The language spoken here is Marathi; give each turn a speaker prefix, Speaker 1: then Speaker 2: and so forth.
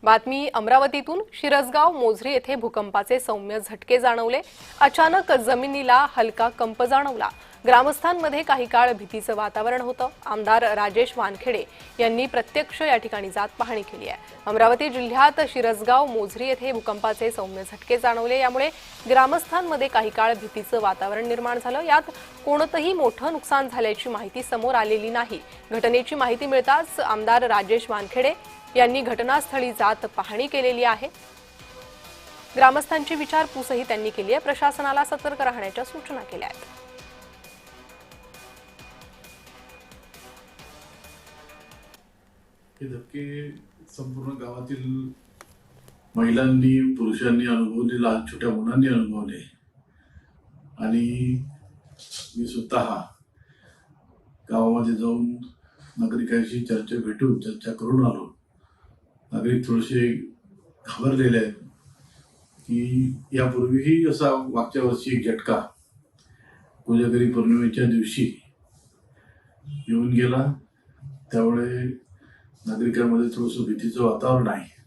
Speaker 1: बातमी अमरावतीतून शिरसगाव मोझरी येथे भूकंपाचे सौम्य झटके जाणवले। अचानक जमिनीला हलका कंप जाणवला। ग्रामस्थांमध्ये काही काळ भीतीचं वातावरण होतं। आमदार राजेश वानखेडे यांनी प्रत्यक्ष या ठिकाणी जात पाहणी केली आहे। अमरावती जिल्ह्यात शिरसगाव मोझरी येथे भूकंपाचे सौम्य झटके जाणवले। यामुळे ग्रामस्थांमध्ये काही काळ भीतीचं वातावरण निर्माण झालं। यात कोणतंही मोठं नुकसान झाल्याची माहिती समोर आलेली नाही। घटनेची माहिती मिळताच आमदार राजेश वानखेडे यांनी घटनास्थळी जात पाहणी केलेली आहे। ग्रामस्थांची विचारपूसही त्यांनी केली आहे। प्रशासनाला सतर्क राहण्याच्या सूचना केल्या आहेत।
Speaker 2: हे धक्के संपूर्ण गावातील महिलांनी पुरुषांनी अनुभवले, लहान छोट्या मुलांनी अनुभवले आणि मी स्वतः गावामध्ये जाऊन नागरिकांशी चर्चा करून आलो। नागरिक थोडेसे घाबरलेले आहेत की यापूर्वीही असा मागच्या वर्षी एक झटका कोजागरी पौर्णिमेच्या दिवशी येऊन गेला। त्यामुळे नागरिकांमध्ये थोडंसं भीतीचं वातावरण आहे।